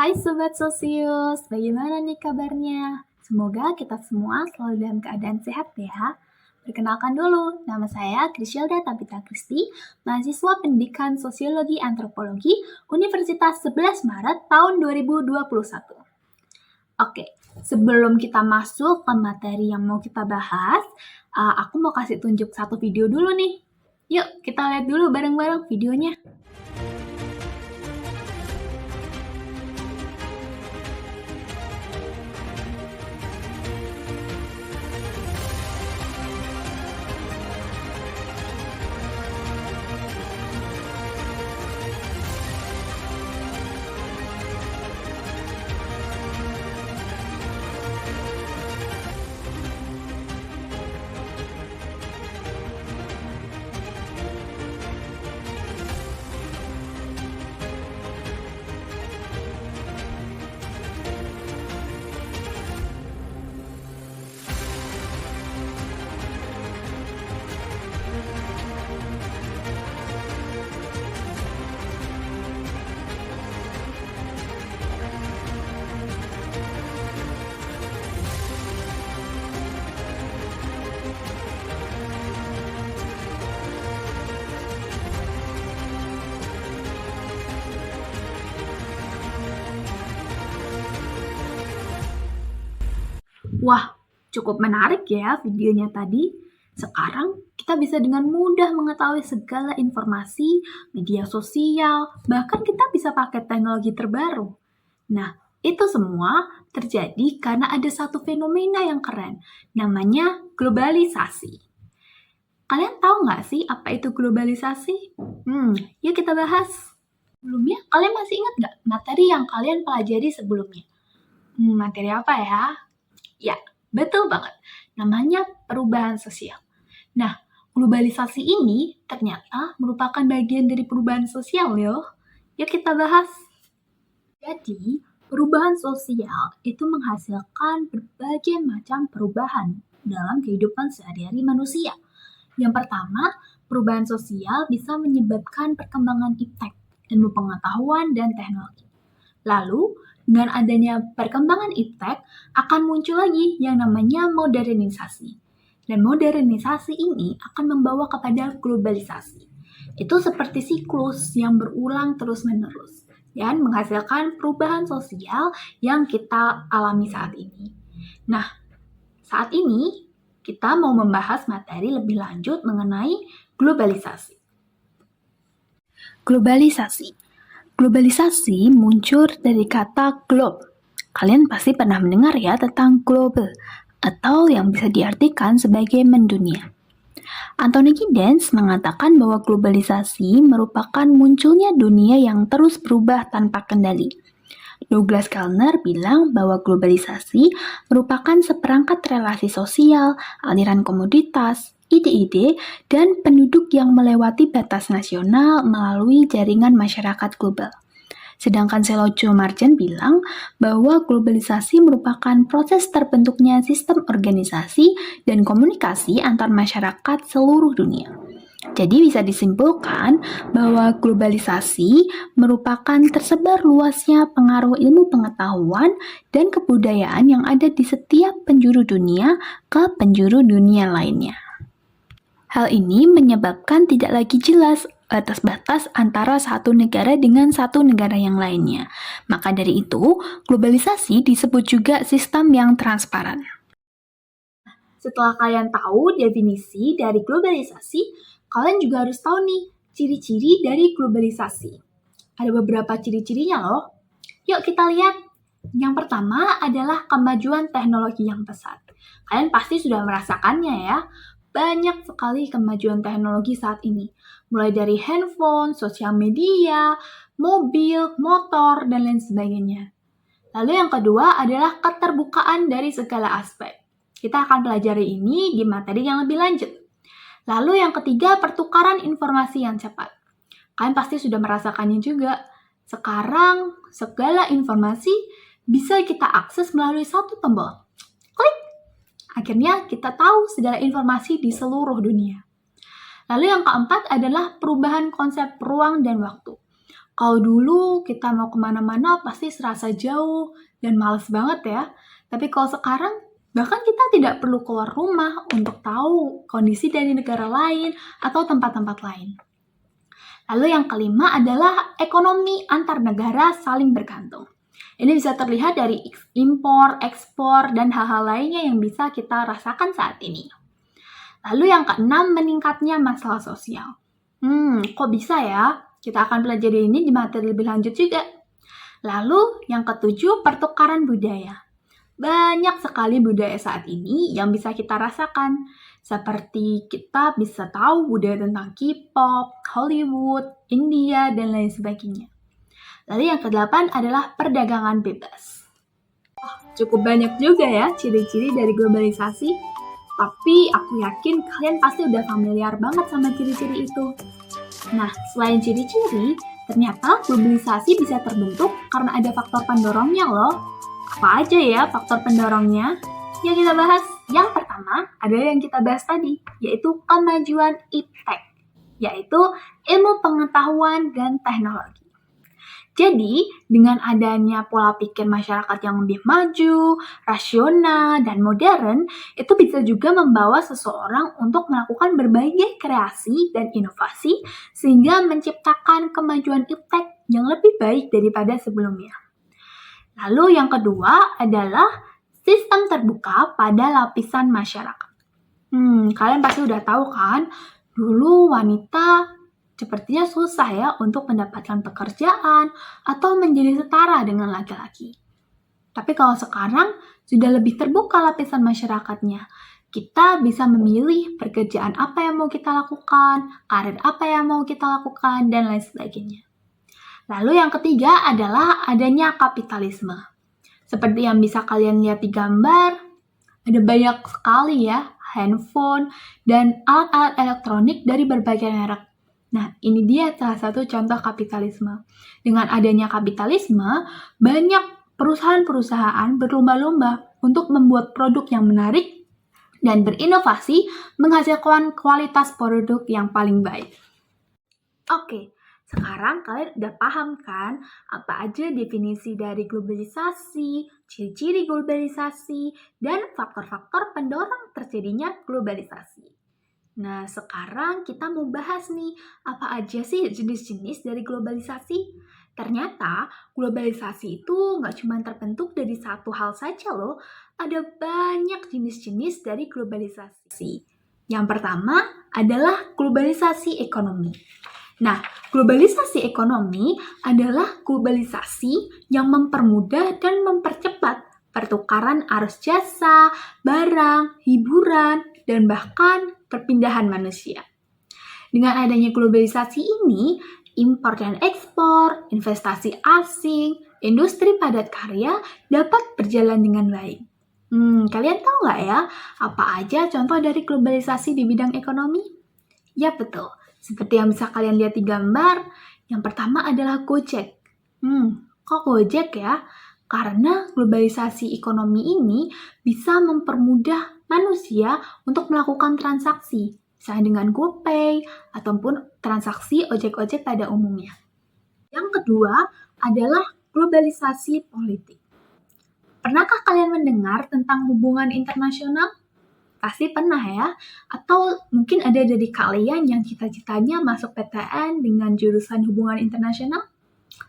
Hai Sobat Sosius, bagaimana nih kabarnya? Semoga kita semua selalu dalam keadaan sehat ya. Perkenalkan dulu, nama saya Griselda Tabita Kristi, mahasiswa pendidikan Sosiologi Antropologi Universitas 11 Maret tahun 2021. Oke, sebelum kita masuk ke materi yang mau kita bahas, aku mau kasih tunjuk satu video dulu nih. Yuk, kita lihat dulu bareng-bareng videonya. Wah, cukup menarik ya videonya tadi. Sekarang kita bisa dengan mudah mengetahui segala informasi, media sosial, bahkan kita bisa pakai teknologi terbaru. Nah, itu semua terjadi karena ada satu fenomena yang keren, namanya globalisasi. Kalian tahu nggak sih apa itu globalisasi? Yuk kita bahas. Sebelumnya, kalian masih ingat nggak materi yang kalian pelajari sebelumnya? Materi apa ya? Ya, betul banget. Namanya perubahan sosial. Nah, globalisasi ini ternyata merupakan bagian dari perubahan sosial loh. Yuk kita bahas. Jadi, perubahan sosial itu menghasilkan berbagai macam perubahan dalam kehidupan sehari-hari manusia. Yang pertama, perubahan sosial bisa menyebabkan perkembangan iptek, ilmu pengetahuan, dan teknologi. Lalu, dengan adanya perkembangan iptek, akan muncul lagi yang namanya modernisasi. Dan modernisasi ini akan membawa kepada globalisasi. Itu seperti siklus yang berulang terus-menerus dan menghasilkan perubahan sosial yang kita alami saat ini. Nah, saat ini kita mau membahas materi lebih lanjut mengenai globalisasi. Globalisasi muncul dari kata globe. Kalian pasti pernah mendengar ya tentang global, atau yang bisa diartikan sebagai mendunia. Anthony Giddens mengatakan bahwa globalisasi merupakan munculnya dunia yang terus berubah tanpa kendali. Douglas Kellner bilang bahwa globalisasi merupakan seperangkat relasi sosial, aliran komoditas, ide-ide, dan penduduk yang melewati batas nasional melalui jaringan masyarakat global. Sedangkan Selocho Marjan bilang bahwa globalisasi merupakan proses terbentuknya sistem organisasi dan komunikasi antar masyarakat seluruh dunia. Jadi bisa disimpulkan bahwa globalisasi merupakan tersebar luasnya pengaruh ilmu pengetahuan dan kebudayaan yang ada di setiap penjuru dunia ke penjuru dunia lainnya. Hal ini menyebabkan tidak lagi jelas batas-batas antara satu negara dengan satu negara yang lainnya. Maka dari itu, globalisasi disebut juga sistem yang transparan. Setelah kalian tahu definisi dari globalisasi, kalian juga harus tahu nih ciri-ciri dari globalisasi. Ada beberapa ciri-cirinya loh. Yuk kita lihat. Yang pertama adalah kemajuan teknologi yang pesat. Kalian pasti sudah merasakannya ya. Banyak sekali kemajuan teknologi saat ini. Mulai dari handphone, sosial media, mobil, motor, dan lain sebagainya. Lalu yang kedua adalah keterbukaan dari segala aspek. Kita akan pelajari ini di materi yang lebih lanjut. Lalu yang ketiga, pertukaran informasi yang cepat. Kalian pasti sudah merasakannya juga. Sekarang, segala informasi bisa kita akses melalui satu tombol. Klik! Akhirnya kita tahu segala informasi di seluruh dunia. Lalu yang keempat adalah perubahan konsep ruang dan waktu. Kalau dulu kita mau kemana-mana pasti serasa jauh dan males banget ya. Tapi kalau sekarang, bahkan kita tidak perlu keluar rumah untuk tahu kondisi dari negara lain atau tempat-tempat lain. Lalu yang kelima adalah ekonomi antar negara saling bergantung. Ini bisa terlihat dari impor, ekspor, dan hal-hal lainnya yang bisa kita rasakan saat ini. Lalu yang keenam, meningkatnya masalah sosial. Kok bisa ya? Kita akan pelajari ini di materi lebih lanjut juga. Lalu yang ketujuh, pertukaran budaya. Banyak sekali budaya saat ini yang bisa kita rasakan. Seperti kita bisa tahu budaya tentang K-pop, Hollywood, India, dan lain sebagainya. Lalu yang kedelapan adalah perdagangan bebas. Cukup banyak juga ya ciri-ciri dari globalisasi. Tapi aku yakin kalian pasti udah familiar banget sama ciri-ciri itu. Nah, selain ciri-ciri, ternyata globalisasi bisa terbentuk karena ada faktor pendorongnya loh. Apa aja ya faktor pendorongnya? Yang kita bahas. Yang pertama adalah yang kita bahas tadi, yaitu kemajuan iptek, yaitu ilmu pengetahuan dan teknologi. Jadi, dengan adanya pola pikir masyarakat yang lebih maju, rasional, dan modern, itu bisa juga membawa seseorang untuk melakukan berbagai kreasi dan inovasi sehingga menciptakan kemajuan iptek yang lebih baik daripada sebelumnya. Lalu yang kedua adalah sistem terbuka pada lapisan masyarakat. Kalian pasti udah tahu kan, dulu wanita sepertinya susah ya untuk mendapatkan pekerjaan atau menjadi setara dengan laki-laki. Tapi kalau sekarang sudah lebih terbuka lapisan masyarakatnya. Kita bisa memilih pekerjaan apa yang mau kita lakukan, karir apa yang mau kita lakukan, dan lain sebagainya. Lalu yang ketiga adalah adanya kapitalisme. Seperti yang bisa kalian lihat di gambar, ada banyak sekali ya handphone dan alat-alat elektronik dari berbagai merek. Nah, ini dia salah satu contoh kapitalisme. Dengan adanya kapitalisme, banyak perusahaan-perusahaan berlomba-lomba untuk membuat produk yang menarik dan berinovasi menghasilkan kualitas produk yang paling baik. Oke, sekarang kalian udah paham kan apa aja definisi dari globalisasi, ciri-ciri globalisasi, dan faktor-faktor pendorong terjadinya globalisasi. Nah, sekarang kita mau bahas nih, apa aja sih jenis-jenis dari globalisasi? Ternyata globalisasi itu nggak cuma terbentuk dari satu hal saja loh, ada banyak jenis-jenis dari globalisasi. Yang pertama adalah globalisasi ekonomi. Nah, globalisasi ekonomi adalah globalisasi yang mempermudah dan mempercepat pertukaran arus jasa, barang, hiburan, dan bahkan perpindahan manusia. Dengan adanya globalisasi ini, impor dan ekspor, investasi asing, industri padat karya dapat berjalan dengan baik. Kalian tahu nggak ya, apa aja contoh dari globalisasi di bidang ekonomi? Ya betul. Seperti yang bisa kalian lihat di gambar, yang pertama adalah Gojek. Kok Gojek ya? Karena globalisasi ekonomi ini bisa mempermudah manusia untuk melakukan transaksi, misalnya dengan GoPay ataupun transaksi ojek-ojek pada umumnya. Yang kedua adalah globalisasi politik. Pernahkah kalian mendengar tentang hubungan internasional? Pasti pernah ya, atau mungkin ada dari kalian yang cita-citanya masuk PTN dengan jurusan hubungan internasional?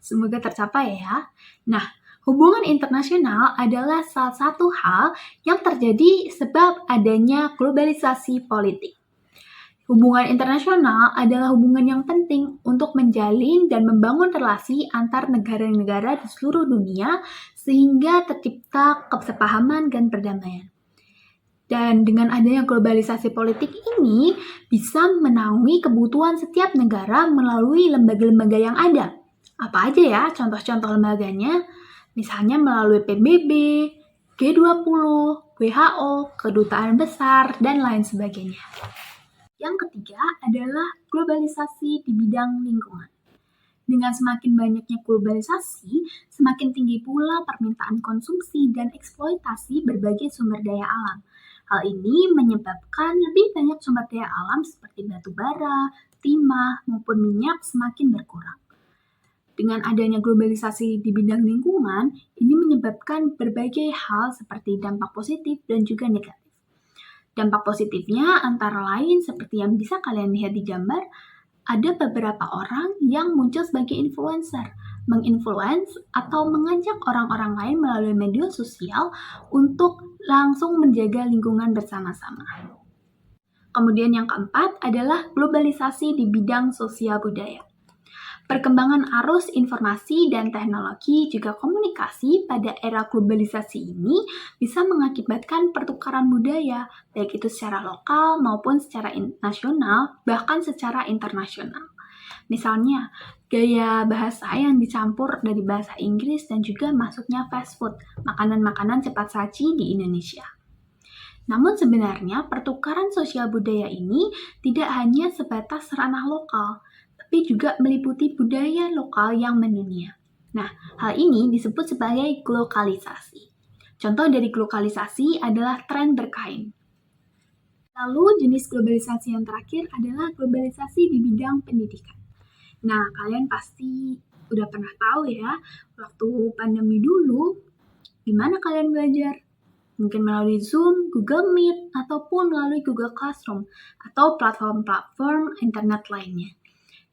Semoga tercapai ya. Nah, hubungan internasional adalah salah satu hal yang terjadi sebab adanya globalisasi politik. Hubungan internasional adalah hubungan yang penting untuk menjalin dan membangun relasi antar negara-negara di seluruh dunia sehingga tercipta kesepahaman dan perdamaian. Dan dengan adanya globalisasi politik ini bisa menaungi kebutuhan setiap negara melalui lembaga-lembaga yang ada. Apa aja ya contoh-contoh lembaganya? Misalnya melalui PBB, G20, WHO, kedutaan besar, dan lain sebagainya. Yang ketiga adalah globalisasi di bidang lingkungan. Dengan semakin banyaknya globalisasi, semakin tinggi pula permintaan konsumsi dan eksploitasi berbagai sumber daya alam. Hal ini menyebabkan lebih banyak sumber daya alam seperti batu bara, timah, maupun minyak semakin berkurang. Dengan adanya globalisasi di bidang lingkungan, ini menyebabkan berbagai hal seperti dampak positif dan juga negatif. Dampak positifnya antara lain seperti yang bisa kalian lihat di gambar, ada beberapa orang yang muncul sebagai influencer, menginfluence atau mengajak orang-orang lain melalui media sosial untuk langsung menjaga lingkungan bersama-sama. Kemudian yang keempat adalah globalisasi di bidang sosial budaya. Perkembangan arus informasi dan teknologi juga komunikasi pada era globalisasi ini bisa mengakibatkan pertukaran budaya, baik itu secara lokal maupun secara nasional, bahkan secara internasional. Misalnya, gaya bahasa yang dicampur dari bahasa Inggris dan juga masuknya fast food, makanan-makanan cepat saji di Indonesia. Namun sebenarnya pertukaran sosial budaya ini tidak hanya sebatas ranah lokal, tapi juga meliputi budaya lokal yang mendunia. Nah, hal ini disebut sebagai globalisasi. Contoh dari globalisasi adalah tren berkain. Lalu jenis globalisasi yang terakhir adalah globalisasi di bidang pendidikan. Nah, kalian pasti udah pernah tahu ya, waktu pandemi dulu, di mana kalian belajar? Mungkin melalui Zoom, Google Meet, ataupun melalui Google Classroom, atau platform-platform internet lainnya.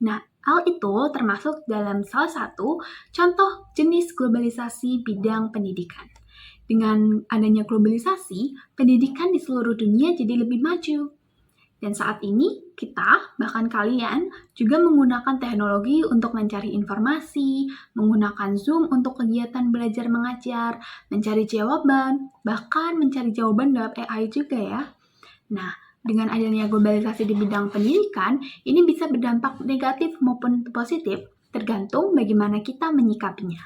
Nah, hal itu termasuk dalam salah satu contoh jenis globalisasi bidang pendidikan. Dengan adanya globalisasi, pendidikan di seluruh dunia jadi lebih maju. Dan saat ini, kita, bahkan kalian, juga menggunakan teknologi untuk mencari informasi, menggunakan Zoom untuk kegiatan belajar mengajar, mencari jawaban, bahkan mencari jawaban lewat AI juga ya. Nah, dengan adanya globalisasi di bidang pendidikan, ini bisa berdampak negatif maupun positif, tergantung bagaimana kita menyikapinya.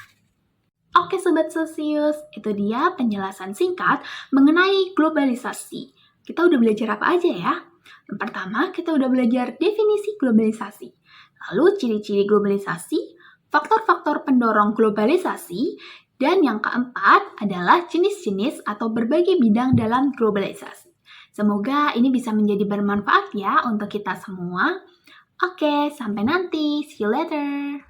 Oke Sobat Sosius, itu dia penjelasan singkat mengenai globalisasi. Kita udah belajar apa aja ya? Yang pertama, kita udah belajar definisi globalisasi. Lalu ciri-ciri globalisasi, faktor-faktor pendorong globalisasi, dan yang keempat adalah jenis-jenis atau berbagai bidang dalam globalisasi. Semoga ini bisa menjadi bermanfaat ya untuk kita semua. Oke, sampai nanti. See you later.